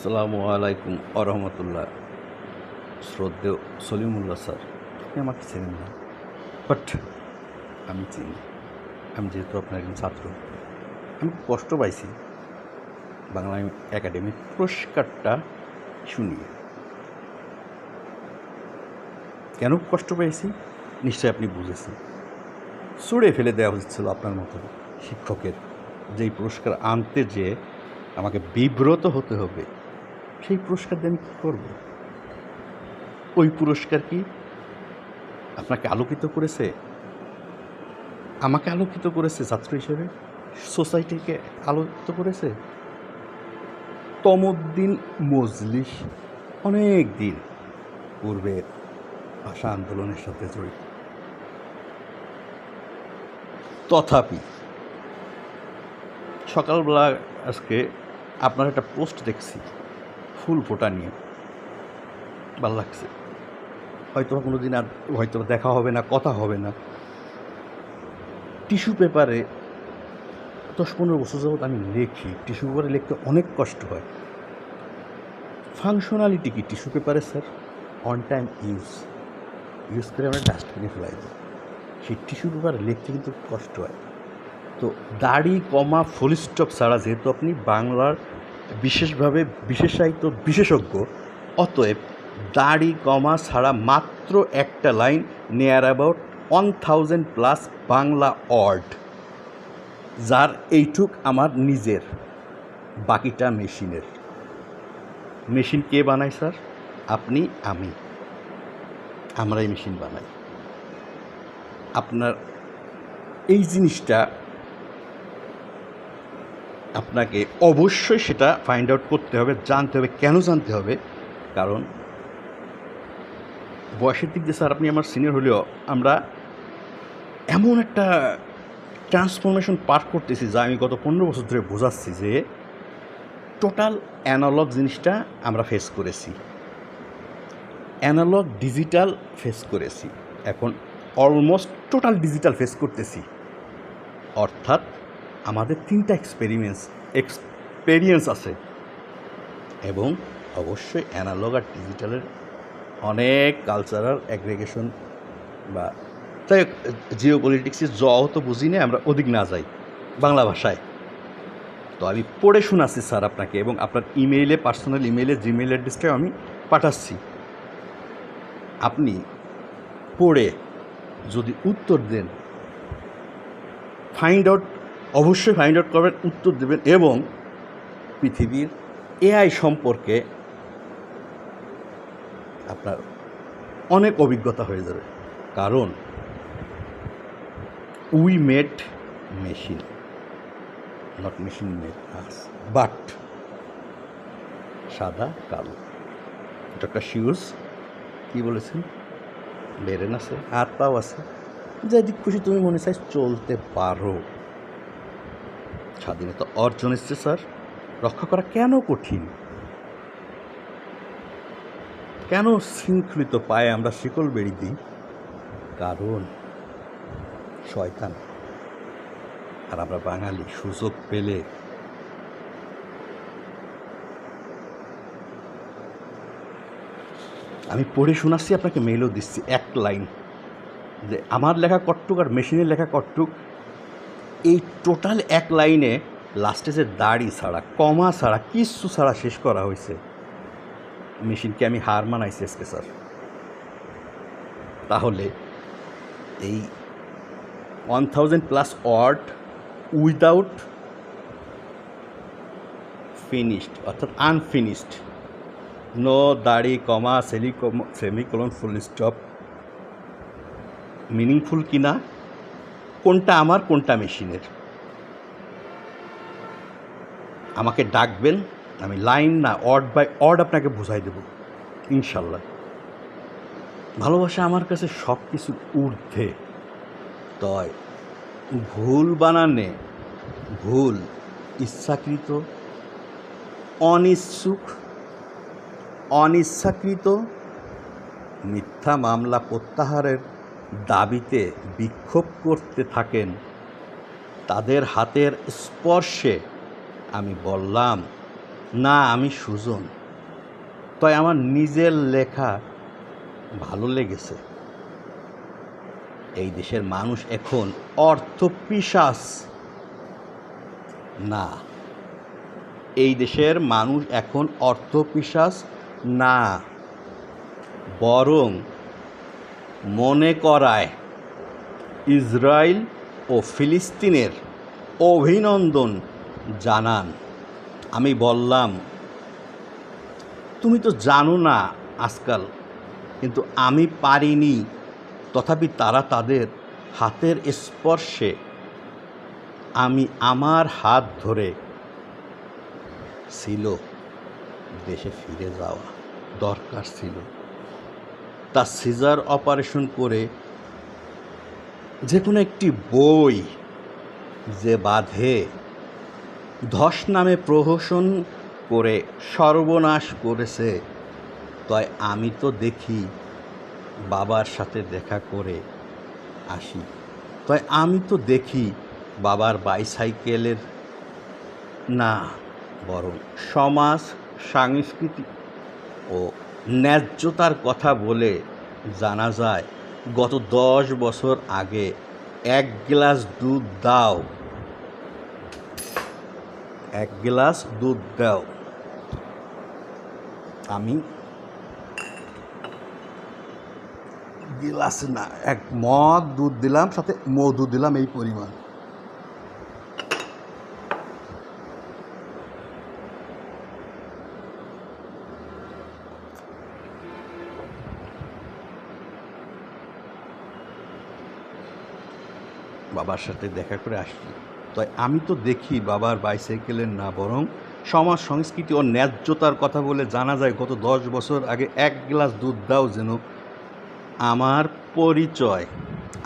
আসসালামু আলাইকুম আরহামতুল্লাহ। শ্রদ্ধেয় সলিমুল্লাহ স্যার, আপনি আমাকে চেনেন না, বাট আমি চিনি। আমি যেহেতু আপনার একজন ছাত্র, আমি কষ্ট পাইছি বাংলা একাডেমির পুরস্কারটা শুনিয়ে। কেন কষ্ট পেয়েছি নিশ্চয়ই আপনি বুঝেছেন। ছুঁড়ে ফেলে দেওয়া হচ্ছিল আপনার মতো শিক্ষকের, যেই পুরস্কার আনতে যেয়ে আমাকে বিব্রত হতে হবে। সেই পুরস্কার দিয়ে আমি কী করবো? ওই পুরস্কার কি আপনাকে আলোকিত করেছে? আমাকে আলোকিত করেছে ছাত্র হিসেবে? সোসাইটিকে আলোকিত করেছে? তমদ্দিন মজলিস অনেক দিন পূর্বের ভাষা আন্দোলনের সাথে জড়িত। তথাপি সকালবেলা আজকে আপনার একটা পোস্ট দেখছি ফুল ফোটা নিয়ে, ভালো লাগছে। হয়তো কোনো দিন আর হয়তো দেখা হবে না, কথা হবে না। টিস্যু পেপারে 10-15 বছর যাবৎ আমি লিখি। টিস্যু পেপারে লিখতে অনেক কষ্ট হয়। ফাংশনালিটি কি টিস্যু পেপারে স্যার? অন টাইম ইউজ করে আমরা ডাস্টবিনে ফেলাই দিই। সেই টিস্যু পেপারে লিখতে কিন্তু কষ্ট হয়। তো দাড়ি কমা ফুল স্টপ ছাড়া, যেহেতু আপনি বাংলার বিশেষভাবে বিশেষায়িত বিশেষজ্ঞ, অতএব দাড়ি কমা ছাড়া মাত্র একটা line, near about 1000+ Bangla word, যার এইটুক আমার নিজের, বাকিটা মেশিনের। মেশিন কে বানায় স্যার? আপনি, আমি, আমরাই মেশিন বানাই। আপনার এই জিনিসটা আপনাকে অবশ্যই সেটা ফাইন্ড আউট করতে হবে, জানতে হবে। কেন জানতে হবে? কারণ বয়সের দিক দিয়ে স্যার আপনি আমার সিনিয়র হলেও আমরা এমন একটা ট্রান্সফরমেশন পার করতেছি, যা আমি গত 15 বছর ধরে বোঝাচ্ছি যে টোটাল অ্যানালগ জিনিসটা আমরা ফেস করেছি, অ্যানালগ ডিজিটাল ফেস করেছি, এখন অলমোস্ট টোটাল ডিজিটাল ফেস করতেছি। অর্থাৎ আমাদের 3টা এক্সপেরিয়েন্স আছে, এবং অবশ্যই অ্যানালগ আর ডিজিটালের অনেক কালচারাল অ্যাগ্রিগেশন বা তাই জিও পলিটিক্সের তো বুঝি না, আমরা ওদিক না যাই বাংলা ভাষায়। তো আমি পড়ে শোনাচ্ছি স্যার আপনাকে, এবং আপনার ইমেইলে, পার্সোনাল ইমেইলে, জিমেইল অ্যাড্রেসটাও আমি পাঠাচ্ছি। আপনি পড়ে যদি উত্তর দেন, অবশ্যই ফাইন্ড আউট করবেন, উত্তর দেবেন, এবং পৃথিবীর এআই সম্পর্কে আপনার অনেক অভিজ্ঞতা হয়ে যাবে। কারণ we made machine, not machine made us. But সাদা কালো। ডক্টর শিউজ কী বলেছেন? ব্রেন আছে, হাত পাও আছে, যেদিক খুশি তুমি মনে চাই চলতে পারো। স্বাধীনতা অর্জন এসছে স্যার, রক্ষা করা কেন কঠিন? কেন শৃঙ্খলিত পায়ে আমরা শিকল বেড়ি দিই? কারণ শয়তান আর আমরা বাঙালি সুযোগ পেলে আমি পড়ে শোনাচ্ছি, আপনাকে মেলও দিচ্ছি এক লাইন, যে আমার লেখা কটটুক আর মেশিনের লেখা কটটুক, এই টোটাল এক লাইনে লাস্টে যে দাড়ি ছাড়া, কমা ছাড়া, কিচ্ছু ছাড়া শেষ করা হয়েছে। মেশিনকে আমি হার মানাইছি আজকে স্যার। তাহলে এই 1000+ ওয়ার্ড উইদাউট ফিনিশড, অর্থাৎ আনফিনিশড, নো দাড়ি, কমা, সেমিকোলন, ফুল স্টপ, মিনিংফুল কিনা, কোনটা আমার কোনটা মেশিনের? আমাকে ডাকবেন, আমি লাইন না ওয়ার্ড বাই ওয়ার্ড আপনাকে বুঝাই দেব ইনশাল্লাহ। ভালোবাসা আমার কাছে সব কিছুর ঊর্ধ্বে। তয় ভুল বানানে, ভুল ইচ্ছাকৃত, অনিচ্ছাকৃত মিথ্যা মামলা প্রত্যাহারের দাবিতে বিক্ষোভ করতে থাকেন, তাদের হাতের স্পর্শে আমি বললাম না আমি সুজন, তাই আমার নিজের লেখা ভালো লেগেছে। এই দেশের মানুষ এখন অর্থপিশাচ না, এই দেশের মানুষ এখন অর্থপিশাচ না, বরং মনে করায় ইসরায়েল ও ফিলিস্তিনের অভিনন্দন জানান। আমি বললাম, তুমি তো জানো না আজকাল, কিন্তু আমি পারিনি। তথাপি তারা তাদের হাতের স্পর্শে আমি আমার হাত ধরে ছিল দেশে ফিরে যাওয়া দরকার ছিল। তা সিজার অপারেশন করে যে কোনো একটি বই যে বাঁধে ধস নামে প্রহসন করে সর্বনাশ করেছে, তাই আমি তো দেখি বাবার সাথে দেখা করে আসি, তাই আমি তো দেখি বাবার বাইসাইকেলের না, বরং সমাজ সংস্কৃতি ও ন্যায্যতার কথা বলে জানা যায় গত 10 বছর আগে এক গ্লাস দুধ দাও, এক গ্লাস দুধ দাও, আমি গিলাস না, এক মগ দুধ দিলাম, সাথে মধু দিলাম এই পরিমাণ। বাবার সাথে দেখা করে আসছি, তাই আমি তো দেখি বাবার বাইসাইকেলের না, বরং সমাজ সংস্কৃতি ও ন্যায্যতার কথা বলে জানা যায় গত 10 বছর আগে এক গ্লাস দুধ দাও যেন আমার পরিচয়।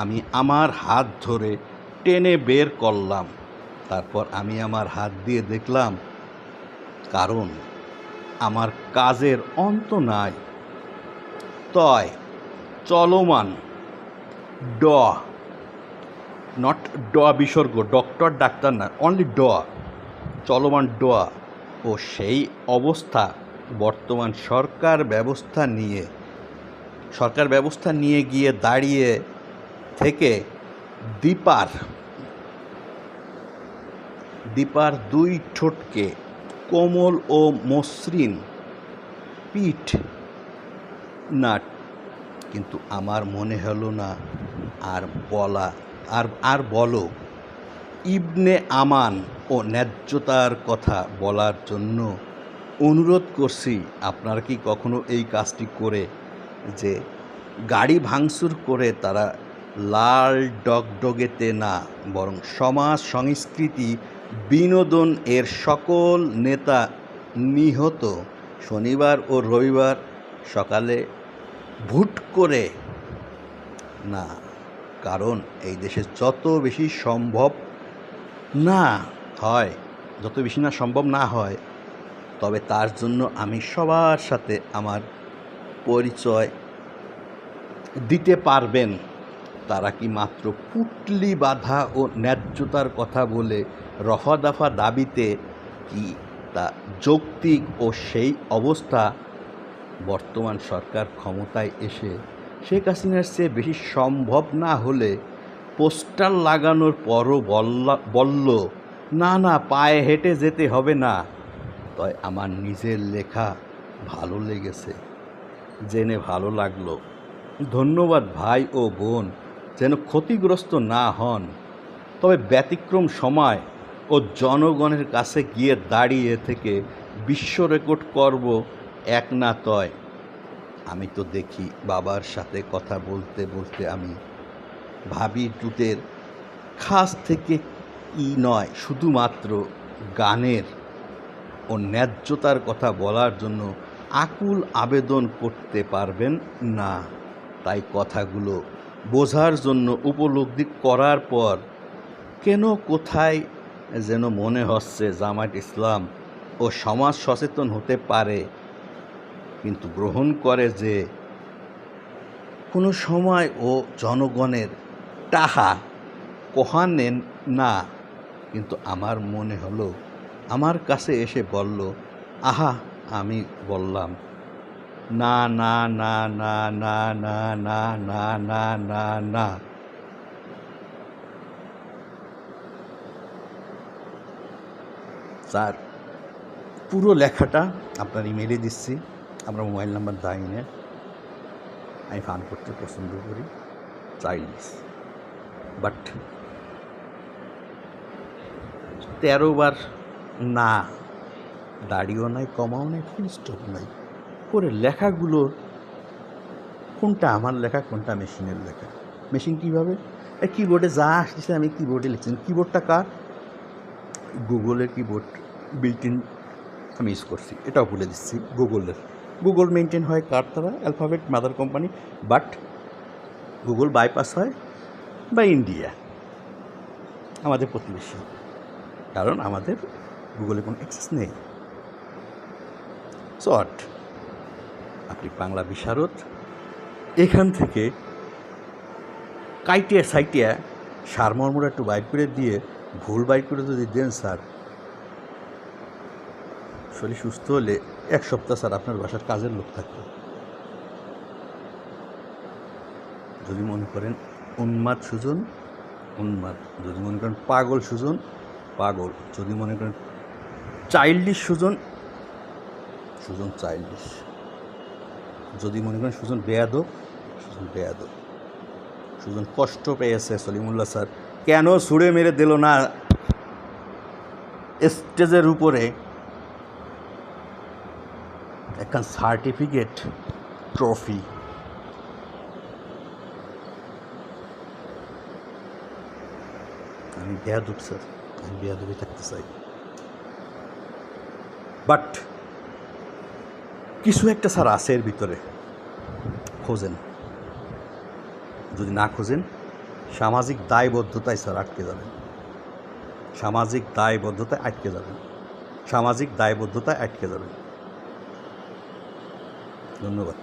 আমি আমার হাত ধরে টেনে বের করলাম, তারপর আমি আমার হাত দিয়ে দেখলাম, কারণ আমার কাজের অন্ত নাই। তয় চলমান ড, নট ড বিসর্গ, ডক্টর ডাক্তার না, অনলি ড, চলমান ড ও সেই অবস্থা বর্তমান সরকার ব্যবস্থা নিয়ে গিয়ে দাঁড়িয়ে থেকে দীপার দুই ঠোঁটকে কোমল ও মসৃণ পিঠ না, কিন্তু আমার মনে হলো না আর বলো ইবনে আমান ও ন্যায্যতার কথা বলার জন্য অনুরোধ করছি। আপনারা কি কখনো এই কাজটি করে যে গাড়ি ভাঙচুর করে তারা লাল ডগডগেতে না, বরং সমাজ সংস্কৃতি বিনোদন এর সকল নেতা নিহত শনিবার ও রবিবার সকালে ভুট করে না, কারণ এই দেশে যত বেশি সম্ভব না হয়, তবে তার জন্য আমি সবার সাথে আমার পরিচয় দিতে পারবেন। তারা কি মাত্র পুটলি বাঁধা ও ন্যায্যতার কথা বলে রফা-দফা দাবিতে কি তা যৌক্তিক? ও সেই অবস্থা বর্তমান সরকার ক্ষমতায় এসে শেখ হাসিনার চেয়ে বেশি সম্ভব না হলে পোস্টার লাগানোর পরও বলল না পায়ে হেঁটে যেতে হবে না। তাই আমার নিজের লেখা ভালো লেগেছে, জেনে ভালো লাগলো। ধন্যবাদ ভাই ও বোন, যেন ক্ষতিগ্রস্ত না হন। তবে ব্যতিক্রম সময় ও জনগণের কাছে গিয়ে দাঁড়িয়ে থেকে বিশ্ব রেকর্ড করব এক না তয়। আমি তো দেখি বাবার সাথে কথা বলতে বলতে আমি ভাবি টুটের খাস থেকে কি নয়, শুধুমাত্র গানের ও ন্যায্যতার কথা বলার জন্য আকুল আবেদন করতে পারবেন না। তাই কথাগুলো বোঝার জন্য উপলব্ধি করার পর কেন কোথায় যেন মনে হচ্ছে জামায়াত ইসলাম ও সমাজ সচেতন হতে পারে, কিন্তু গ্রহণ করে যে কোনো সময় ও জনগণের টাহা কোহা নেন না। কিন্তু আমার মনে হলো, আমার কাছে এসে বলল, আহা, আমি বললাম না না না না না না না না না না না। স্যার, পুরো লেখাটা আপনার ইমেলে দিচ্ছি, আপনার মোবাইল নাম্বার দেয় না। আমি ফান করতে পছন্দ করি, চাইল্ডিশ, বাট 13 বার না, দাড়িও নাই, কমাও নাই, ফুল স্টপ নাই। পরে লেখাগুলোর কোনটা আমার লেখা, কোনটা মেশিনের লেখা। মেশিন কীভাবে, এই কিবোর্ডে যা আসছে আমি কিবোর্ডে লিখছি। কিবোর্ডটা কার? গুগলের কিবোর্ড, বিল্ট ইন আমি ইউজ করছি, এটাও বলে দিচ্ছি গুগলের। গুগল মেনটেন হয় কার দ্বারা? Alphabet mother company, but Google bypass হয় বা ইন্ডিয়া, আমাদের প্রতিবেশী, কারণ আমাদের গুগলে কোনো অ্যাক্সেস নেই। শর্ট, আপনি বাংলা বিশারদ, এখান থেকে কাইটিয়া সাইটিয়া সারমর্মরা একটু বাইর করে দিয়ে ভুল বাইর করে যদি দেন স্যার, শরীর সুস্থ হলে 1 সপ্তাহ স্যার আপনার বাসার কাজের লোক থাকবে। যদি মনে করেন উন্মাদ সুজন, উন্মাদ। যদি মনে করেন পাগল সুজন, পাগল। যদি মনে করেন চাইল্ডিশ সুজন, সুজন চাইল্ডিশ। যদি মনে করেন সুজন বেয়াদব, সুজন বেয়াদব। সুজন কষ্ট পেয়েছে সলিমুল্লাহ স্যার, কেন ছুঁড়ে মেরে দিল না স্টেজের উপরে একটা সার্টিফিকেট, ট্রফি। আমি বেয়াদব স্যার, আমি বেয়াদবই থাকতে চাই, বাট কিছু একটা স্যার আছে এর ভিতরে, খোঁজেন। যদি না খোঁজেন, সামাজিক দায়বদ্ধতায় স্যার আটকে যাবেন, সামাজিক দায়বদ্ধতায় আটকে যাবেন, সামাজিক দায়বদ্ধতায় আটকে যাবেন। ধন্যবাদ।